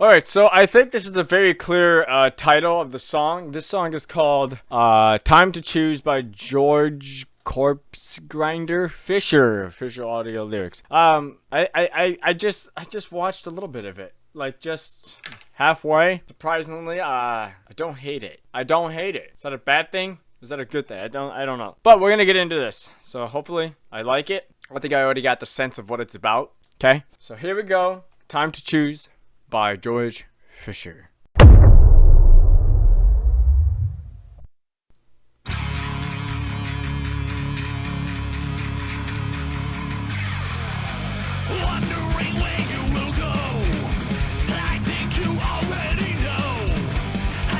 Alright, so I think this is the very clear title of the song. This song is called Time to Choose by George Corpse Grinder Fisher. Official audio lyrics. I just watched a little bit of it. Like just halfway. Surprisingly, I don't hate it. I don't hate it. Is that a bad thing? Is that a good thing? I don't know. But we're gonna get into this. So hopefully I like it. I think I already got the sense of what it's about. Okay? So here we go. Time to Choose by George Fisher. Wondering where you will go. I think you already know.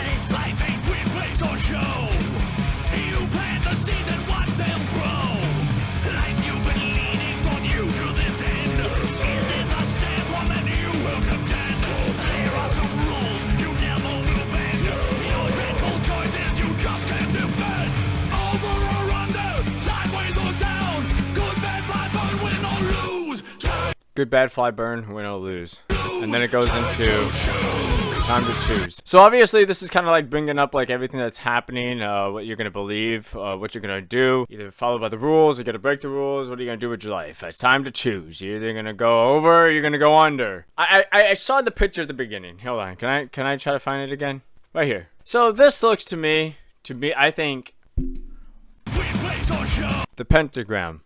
This life ain't replace or show. You plant the seeds and watch them grow. Life you've been leaning on you to this end. Is this a step one that you will contend? There are some rules you never will bend. Your dreadful choices you just can't defend. Over or under, sideways or down. Good, bad, fly, burn, win or lose. Good, bad, fly, burn, win or lose. And then it goes into time to choose. So obviously this is kind of like bringing up like everything that's happening, what you're going to believe, what you're going to do. Either follow by the rules, you're going to break the rules. What are you going to do with your life? It's time to choose. You're either going to go over or you're going to go under. I saw the picture at the beginning. Hold on. Can I try to find it again? Right here. So this looks to me, I think, the pentagram.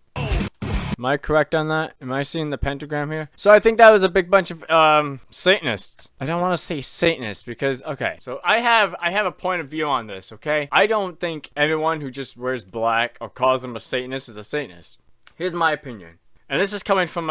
Am I correct on that? Am I seeing the pentagram here? So I think that was a big bunch of Satanists. I don't want to say Satanists because, okay, so I have a point of view on this, okay? I don't think everyone who just wears black or calls them a Satanist is a Satanist. Here's my opinion. And this is coming from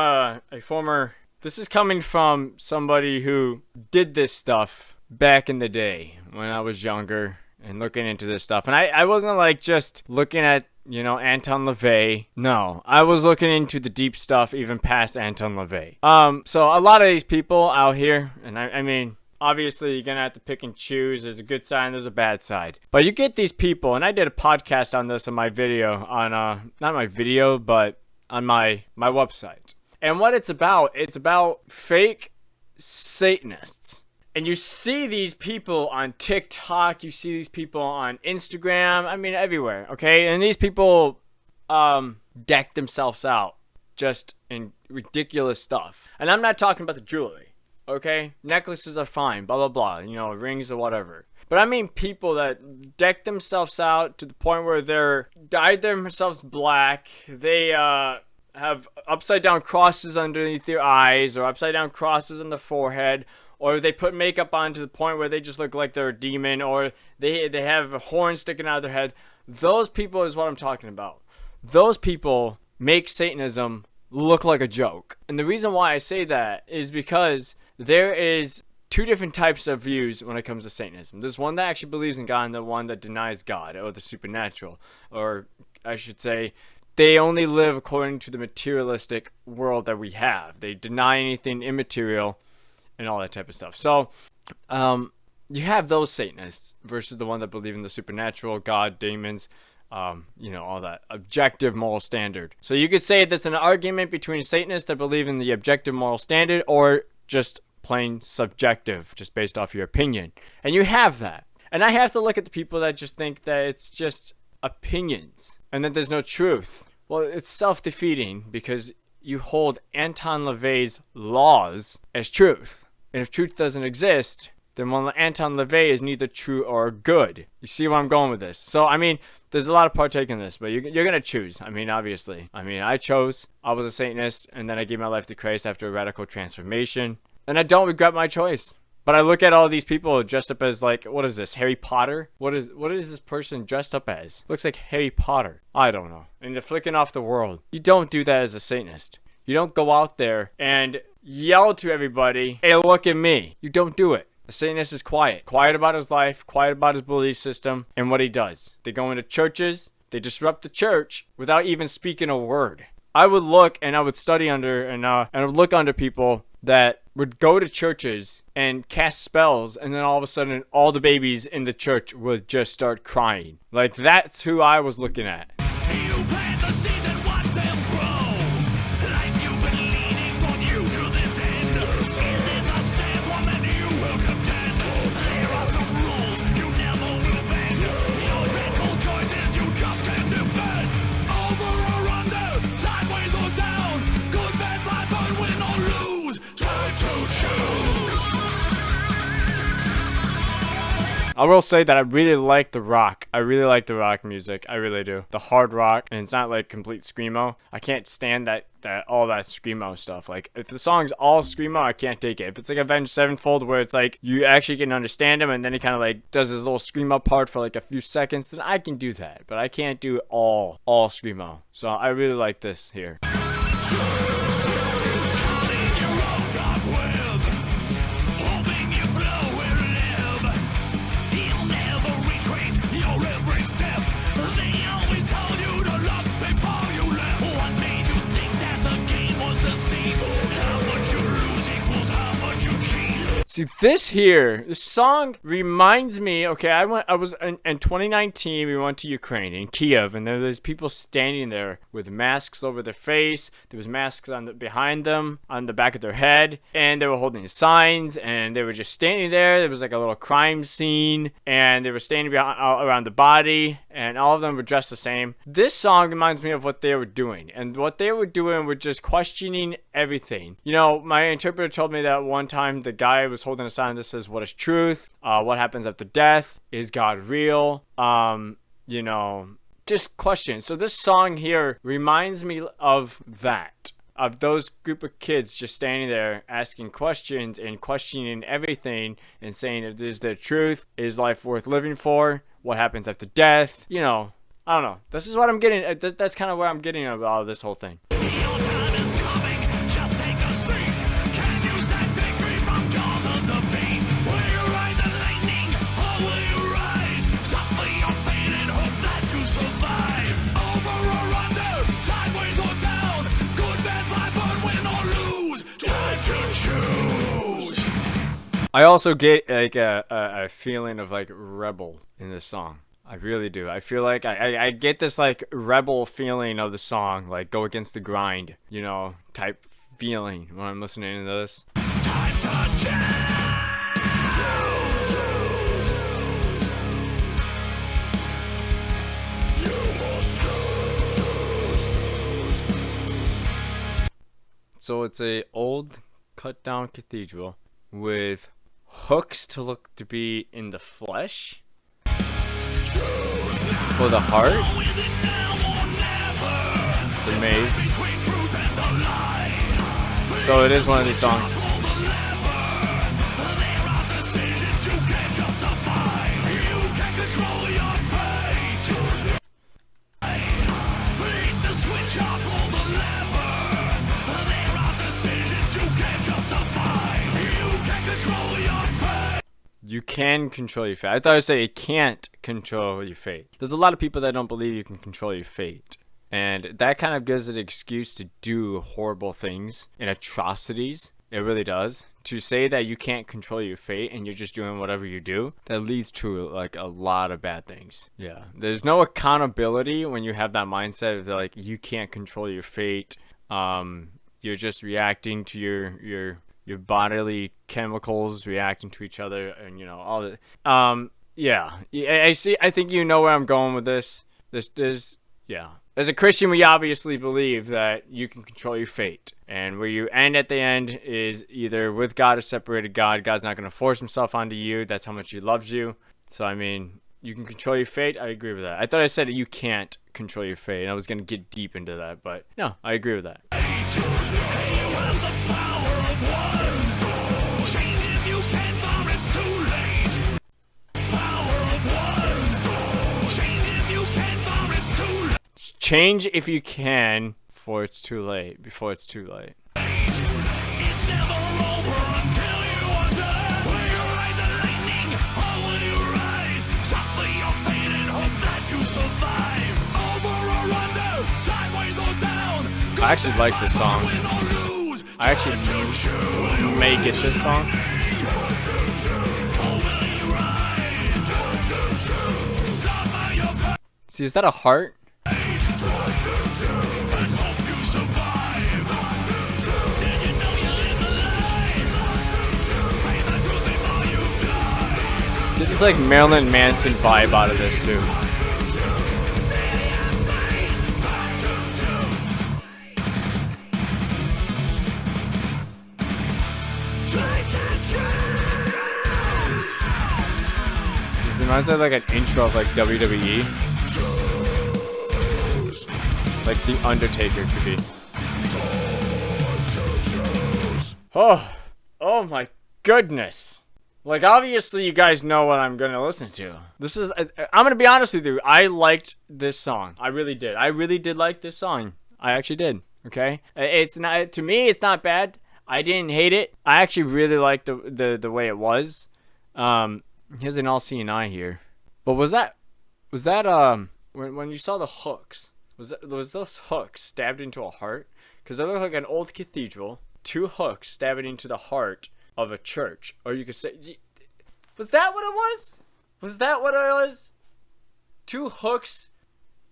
this is coming from somebody who did this stuff back in the day when I was younger and looking into this stuff. And I wasn't like just looking at, you know, Anton LaVey. No, I was looking into the deep stuff even past Anton LaVey. So a lot of these people out here, and I mean, obviously you're gonna have to pick and choose. There's a good side, there's a bad side. But you get these people, and I did a podcast on this in my video, on not my video, but on my website. And what it's about fake Satanists. And you see these people on TikTok, you see these people on Instagram, I mean everywhere, okay? And these people deck themselves out just in ridiculous stuff. And I'm not talking about the jewelry, okay? Necklaces are fine, blah, blah, blah, you know, rings or whatever. But I mean people that deck themselves out to the point where they're dyed themselves black, they have upside down crosses underneath their eyes or upside down crosses on the forehead, or they put makeup on to the point where they just look like they're a demon, or they have a horn sticking out of their head. Those people is what I'm talking about. Those people make Satanism look like a joke. And the reason why I say that is because there is two different types of views when it comes to Satanism. There's one that actually believes in God and the one that denies God or the supernatural. Or I should say, they only live according to the materialistic world that we have. They deny anything immaterial and all that type of stuff. So, you have those Satanists versus the one that believe in the supernatural, God, demons, you know, all that objective moral standard. So you could say that's an argument between Satanists that believe in the objective moral standard or just plain subjective, just based off your opinion. And you have that. And I have to look at the people that just think that it's just opinions and that there's no truth. Well, it's self-defeating because you hold Anton LaVey's laws as truth. And if truth doesn't exist, then well, Anton LaVey is neither true or good. You see where I'm going with this? So, I mean, there's a lot of partake in this, but you're going to choose. I mean, obviously. I mean, I chose. I was a Satanist, and then I gave my life to Christ after a radical transformation. And I don't regret my choice. But I look at all these people dressed up as, like, what is this, Harry Potter? What is this person dressed up as? Looks like Harry Potter. I don't know. And they're flicking off the world. You don't do that as a Satanist. You don't go out there and yell to everybody, hey, look at me. You don't do it. A Satanist is quiet. Quiet about his life, quiet about his belief system, and what he does. They go into churches, they disrupt the church without even speaking a word. I would look and I would study under and I would look under people that would go to churches and cast spells, and then all of a sudden all the babies in the church would just start crying. Like, that's who I was looking at. You plant the seeds and watch them grow. Life you've been leaning on you to this end. Is this a step one that you I will say that I really like the rock. I really like the rock music. I really do. The hard rock, and it's not like complete screamo. I can't stand that all that screamo stuff. Like, if the song's all screamo, I can't take it. If it's like Avenged Sevenfold, where it's like you actually can understand him, and then he kind of like does his little screamo part for like a few seconds, then I can do that. But I can't do all screamo. So I really like this here. See, this song reminds me, okay, I was in 2019, we went to Ukraine, in Kiev, and there's people standing there with masks over their face. There was masks behind them, on the back of their head, and they were holding signs, and they were just standing there. There was like a little crime scene, and they were standing around the body, and all of them were dressed the same. This song reminds me of what they were doing, and what they were doing was just questioning everything. You know, my interpreter told me that one time the guy was holding a sign that says, "What is truth? What happens after death? Is God real?" You know, just questions. So this song here reminds me of that. Of those group of kids just standing there asking questions and questioning everything and saying, is there truth? Is life worth living for? What happens after death? You know, I don't know. This is what I'm getting. That's kind of where I'm getting about this whole thing. I also get like a feeling of like rebel in this song. I really do. I feel like I get this like rebel feeling of the song, like go against the grind, you know, type feeling when I'm listening to this. Time to So it's a old cut down cathedral with hooks to look to be in the flesh for the heart. It's a maze. So it is one of these songs. You can control your fate. I thought I would say you can't control your fate. There's a lot of people that don't believe you can control your fate. And that kind of gives it an excuse to do horrible things and atrocities. It really does. To say that you can't control your fate and you're just doing whatever you do, that leads to like a lot of bad things. Yeah. There's no accountability when you have that mindset of like you can't control your fate. You're just reacting to your bodily chemicals reacting to each other, and you know all the yeah. I see. I think you know where I'm going with this. Yeah. As a Christian, we obviously believe that you can control your fate, and where you end at the end is either with God or separated God. God's not going to force himself onto you. That's how much he loves you. So I mean, you can control your fate. I agree with that. I thought I said that you can't control your fate, and I was going to get deep into that, but no, I agree with that. Change if you can before it's too late. Before it's too late. It's never over until you wonder where you ride the lightning or will you rise? Suffer your fate and hope that you survive. Over or under, sideways or down. I actually like this song. I actually may get this song. See, is that a heart? This is like Marilyn Manson vibe out of this too. Reminds me of like an intro of like WWE. Like the Undertaker could be. Oh my goodness. Like, obviously you guys know what I'm gonna listen to. This is, I'm gonna be honest with you. I liked this song. I really did. I really did like this song. I actually did. Okay? It's not, to me, it's not bad. I didn't hate it. I actually really liked the way it was. Here's an all-seeing eye here. But was that when you saw the hooks, was those hooks stabbed into a heart? Because they look like an old cathedral, 2 hooks stabbing into the heart of a church. Or you could say, was that what it was? Was that what it was? 2 hooks,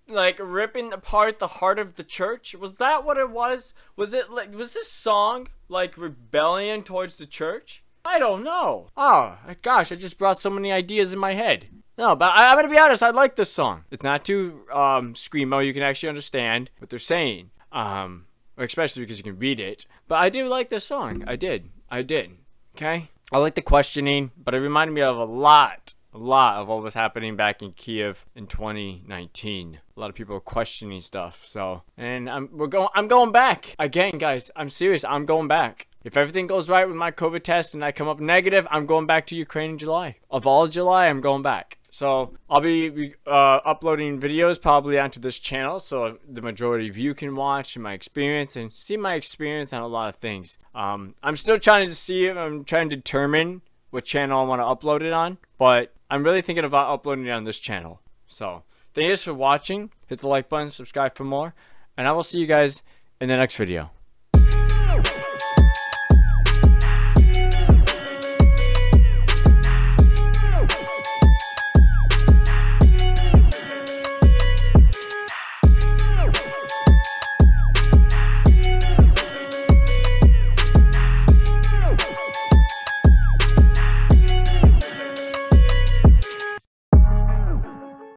like, ripping apart the heart of the church? Was that what it was? Was it like, was this song like rebellion towards the church? I don't know. Oh gosh, I just brought so many ideas in my head. No, but I'm gonna be honest, I like this song. It's not too screamo. You can actually understand what they're saying, especially because you can read it. But I do like this song. I did. Okay, I like the questioning, but it reminded me of a lot of what was happening back in Kiev in 2019. A lot of people are questioning stuff. So, and I'm going back again, guys. I'm serious. I'm going back. If everything goes right with my COVID test and I come up negative, I'm going back to Ukraine in July. Of all July, I'm going back. So I'll be uploading videos probably onto this channel, so the majority of you can watch my experience and see my experience on a lot of things. I'm still trying to see if I'm trying to determine what channel I want to upload it on, but I'm really thinking about uploading it on this channel. So thank you guys for watching. Hit the like button, subscribe for more, and I will see you guys in the next video.